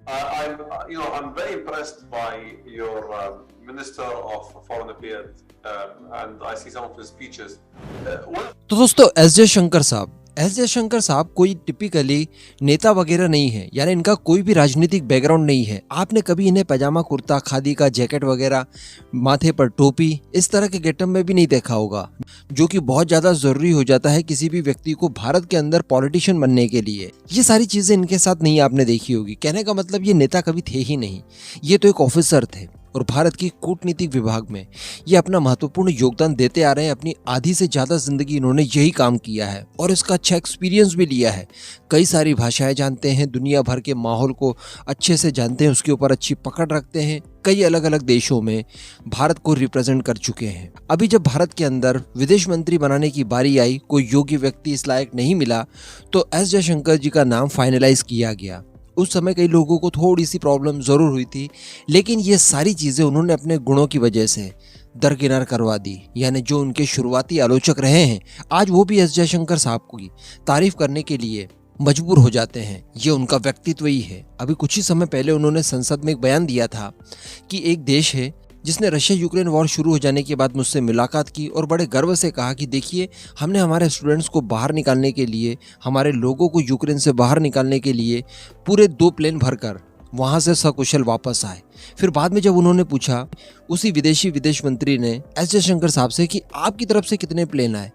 I'm very impressed by your Minister of Foreign Affairs, and I see some of his speeches. One तो दोस्तों S Jaishankar साहब कोई typically नेता वगैरह नहीं है, यानी इनका कोई भी राजनीतिक बैकग्राउंड नहीं है। आपने कभी इन्हें पैजामा कुर्ता, खादी का जैकेट वगैरह, माथे पर टोपी, इस तरह के गेटअप में भी नहीं देखा होगा, जो कि बहुत ज्यादा जरूरी हो जाता है किसी भी व्यक्ति को भारत के अंदर पॉलिटिशियन बनने के लिए। ये सारी चीजें इनके साथ नहीं आपने देखी होगी। कहने का मतलब ये नेता कभी थे ही नहीं, ये तो एक ऑफिसर थे और भारत की कूटनीतिक विभाग में ये अपना महत्वपूर्ण योगदान देते आ रहे हैं। अपनी आधी से ज्यादा जिंदगी इन्होंने यही काम किया है और इसका अच्छा एक्सपीरियंस भी लिया है। कई सारी भाषाएं जानते हैं, दुनिया भर के माहौल को अच्छे से जानते हैं, उसके ऊपर अच्छी पकड़ रखते हैं। कई अलग अलग देशों में भारत को रिप्रेजेंट कर चुके हैं। अभी जब भारत के अंदर विदेश मंत्री बनाने की बारी आई, कोई योग्य व्यक्ति इस लायक नहीं मिला, तो एस जयशंकर जी का नाम फाइनलाइज किया गया। उस समय कई लोगों को थोड़ी सी प्रॉब्लम जरूर हुई थी, लेकिन ये सारी चीजें उन्होंने अपने गुणों की वजह से दरकिनार करवा दी। यानी जो उनके शुरुआती आलोचक रहे हैं, आज वो भी एस जयशंकर साहब की तारीफ करने के लिए मजबूर हो जाते हैं। ये उनका व्यक्तित्व ही है। अभी कुछ ही समय पहले उन्होंने संसद में एक बयान दिया था कि एक देश है जिसने रशिया यूक्रेन वॉर शुरू हो जाने के बाद मुझसे मुलाकात की और बड़े गर्व से कहा कि देखिए, हमने हमारे स्टूडेंट्स को बाहर निकालने के लिए, हमारे लोगों को यूक्रेन से बाहर निकालने के लिए पूरे 2 प्लेन भरकर वहां से सकुशल वापस आए। फिर बाद में जब उन्होंने पूछा उसी विदेश मंत्री ने एस जयशंकर साहब से कि आपकी तरफ से कितने प्लेन आए,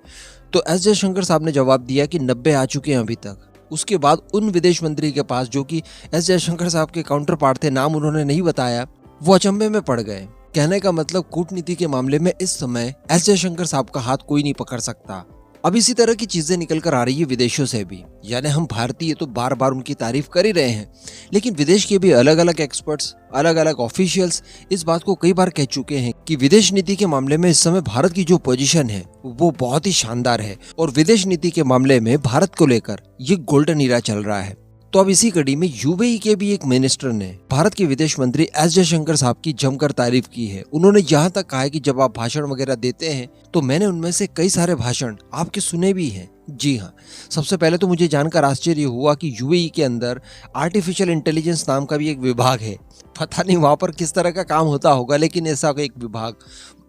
तो एस जयशंकर साहब ने जवाब दिया कि 90 आ चुके हैं अभी तक। उसके बाद उन विदेश मंत्री के पास, जो कि एस जयशंकर साहब के काउंटर पार्ट थे, नाम उन्होंने नहीं बताया, वो अचंभे में पड़ गए। कहने का मतलब कूटनीति के मामले में इस समय एस जयशंकर साहब का हाथ कोई नहीं पकड़ सकता। अब इसी तरह की चीजें निकल कर आ रही है विदेशों से भी। यानी हम भारतीय तो बार बार उनकी तारीफ कर ही रहे हैं, लेकिन विदेश के भी अलग अलग एक्सपर्ट्स, अलग अलग ऑफिशियल्स इस बात को कई बार कह चुके हैं कि विदेश नीति के मामले में इस समय भारत की जो पोजीशन है वो बहुत ही शानदार है और विदेश नीति के मामले में भारत को लेकर ये गोल्डन ईरा चल रहा है। तो अब इसी कड़ी में यूएई के भी एक मिनिस्टर ने भारत के विदेश मंत्री एस जयशंकर साहब की जमकर तारीफ की है। उन्होंने यहाँ तक कहा है कि जब आप भाषण वगैरह देते हैं तो मैंने उनमें से कई सारे भाषण आपके सुने भी हैं। जी हाँ, सबसे पहले तो मुझे जानकर आश्चर्य हुआ कि यूएई के अंदर आर्टिफिशियल इंटेलिजेंस नाम का भी एक विभाग है। पता नहीं वहां पर किस तरह का काम होता होगा, लेकिन ऐसा एक विभाग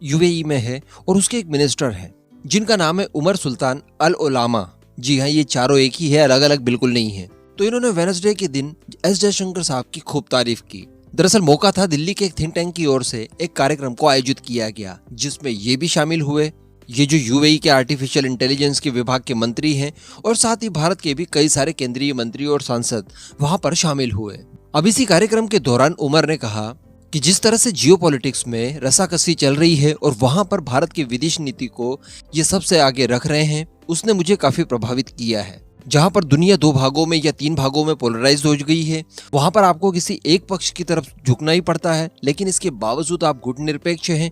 यूएई में है और उसके एक मिनिस्टर है जिनका नाम है उमर सुल्तान अल ओलामा। जी हाँ, ये चारों एक ही है, अलग अलग बिल्कुल नहीं है। तो इन्होंने वेडनेसडे के दिन एस जयशंकर साहब की खूब तारीफ की। दरअसल मौका था, दिल्ली के एक थिंक टैंक की ओर से एक कार्यक्रम को आयोजित किया गया, जिसमें ये भी शामिल हुए, ये जो यूएई के आर्टिफिशियल इंटेलिजेंस के विभाग के मंत्री हैं, और साथ ही भारत के भी कई सारे केंद्रीय मंत्री और सांसद वहां पर शामिल हुए। अब इसी कार्यक्रम के दौरान उमर ने कहा कि जिस तरह से जियोपॉलिटिक्स में रसाकसी चल रही है और वहां पर भारत की विदेश नीति को ये सबसे आगे रख रहे हैं, उसने मुझे काफी प्रभावित किया है। जहां पर दुनिया 2 भागों में या 3 भागों में पोलराइज हो गई है, वहां पर आपको किसी एक पक्ष की तरफ झुकना ही पड़ता है, लेकिन इसके बावजूद आप गुटनिरपेक्ष हैं।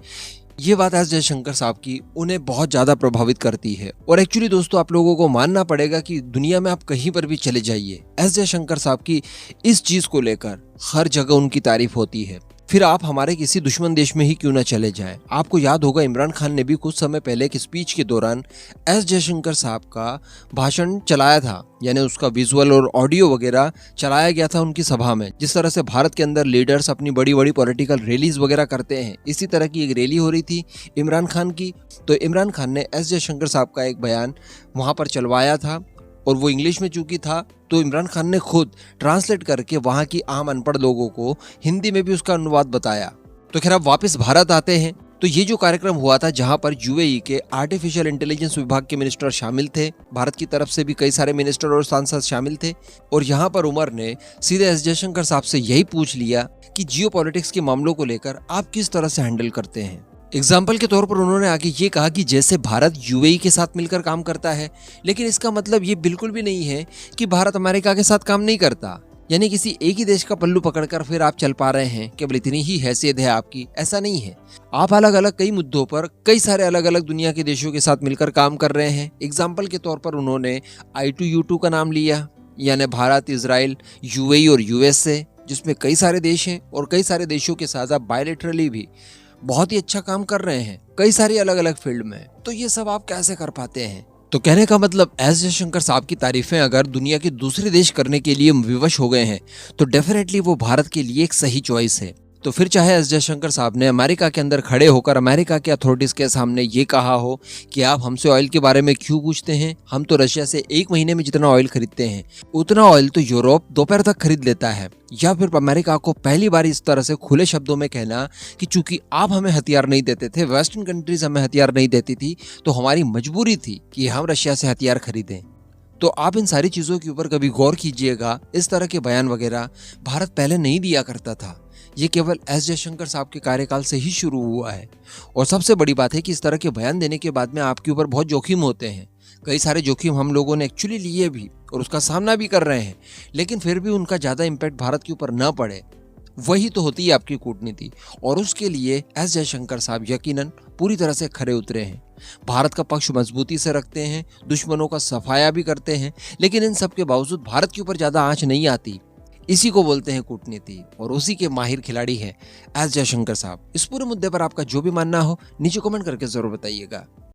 ये बात एस जयशंकर साहब की उन्हें बहुत ज्यादा प्रभावित करती है। और एक्चुअली दोस्तों, आप लोगों को मानना पड़ेगा कि दुनिया में आप कहीं पर भी चले जाइए, एस जयशंकर साहब की इस चीज को लेकर हर जगह उनकी तारीफ होती है। फिर आप हमारे किसी दुश्मन देश में ही क्यों न चले जाएं। आपको याद होगा, इमरान खान ने भी कुछ समय पहले एक स्पीच के दौरान एस जयशंकर साहब का भाषण चलाया था, यानी उसका विजुअल और ऑडियो वगैरह चलाया गया था उनकी सभा में। जिस तरह से भारत के अंदर लीडर्स अपनी बड़ी बड़ी पॉलिटिकल रैलीज वगैरह करते हैं, इसी तरह की एक रैली हो रही थी इमरान खान की। तो इमरान खान ने एस जयशंकर साहब का एक बयान वहां पर चलवाया था और वो इंग्लिश में चूंकि था, तो इमरान खान ने खुद ट्रांसलेट करके वहां की आम अनपढ़ लोगों को हिंदी में भी उसका अनुवाद बताया। तो खैर अब वापस भारत आते हैं। तो ये जो कार्यक्रम हुआ था, जहां पर यूएई के आर्टिफिशियल इंटेलिजेंस विभाग के मिनिस्टर शामिल थे, भारत की तरफ से भी कई सारे मिनिस्टर और सांसद शामिल थे, और यहाँ पर उमर ने सीधे एस जयशंकर साहब से यही पूछ लिया कि जियोपॉलिटिक्स के मामलों को लेकर आप किस तरह से हैंडल करते हैं। एग्जाम्पल के तौर पर उन्होंने आगे ये कहा कि जैसे भारत यूएई के साथ मिलकर काम करता है, लेकिन इसका मतलब ये बिल्कुल भी नहीं है कि भारत अमेरिका के साथ काम नहीं करता। यानी किसी एक ही देश का पल्लू पकड़कर फिर आप चल पा रहे हैं, केवल इतनी ही हैसियत है आपकी, ऐसा नहीं है। आप अलग अलग कई मुद्दों पर कई सारे अलग अलग दुनिया के देशों के साथ मिलकर काम कर रहे हैं। एग्जाम्पल के तौर पर उन्होंने I2U2 का नाम लिया, यानी भारत, इजराइल, यूएई और यूएसए, जिसमें कई सारे देश हैं और कई सारे देशों के साथ आप बायलैटरली भी बहुत ही अच्छा काम कर रहे हैं कई सारी अलग अलग फील्ड में। तो ये सब आप कैसे कर पाते हैं? तो कहने का मतलब एस जयशंकर साहब की तारीफें अगर दुनिया के दूसरे देश करने के लिए विवश हो गए हैं तो डेफिनेटली वो भारत के लिए एक सही चॉइस है। तो फिर चाहे एस जयशंकर साहब ने अमेरिका के अंदर खड़े होकर अमेरिका के अथॉरिटीज के सामने ये कहा हो कि आप हमसे ऑयल के बारे में क्यों पूछते हैं, हम तो रशिया से एक महीने में जितना ऑयल खरीदते हैं उतना ऑयल तो यूरोप दोपहर तक खरीद लेता है, या फिर अमेरिका को पहली बार इस तरह से खुले शब्दों में कहना कि चूंकि आप हमें हथियार नहीं देते थे, वेस्टर्न कंट्रीज हमें हथियार नहीं देती थी, तो हमारी मजबूरी थी कि हम रशिया से हथियार खरीदें। तो आप इन सारी चीजों के ऊपर कभी गौर कीजिएगा। इस तरह के बयान वगैरह भारत पहले नहीं दिया करता था, ये केवल एस जयशंकर साहब के कार्यकाल से ही शुरू हुआ है। और सबसे बड़ी बात है कि इस तरह के बयान देने के बाद में आपके ऊपर बहुत जोखिम होते हैं। कई सारे जोखिम हम लोगों ने एक्चुअली लिए भी और उसका सामना भी कर रहे हैं, लेकिन फिर भी उनका ज्यादा इम्पैक्ट भारत के ऊपर न पड़े, वही तो होती है आपकी कूटनीति। और उसके लिए एस जयशंकर साहब यकीनन पूरी तरह से खरे उतरे हैं, भारत का पक्ष मजबूती से रखते हैं, दुश्मनों का सफाया भी करते हैं, लेकिन इन सब के बावजूद भारत के ऊपर ज्यादा आंच नहीं आती। इसी को बोलते हैं कूटनीति, और उसी के माहिर खिलाड़ी हैं एस जयशंकर साहब। इस पूरे मुद्दे पर आपका जो भी मानना हो नीचे कमेंट करके जरूर बताइएगा।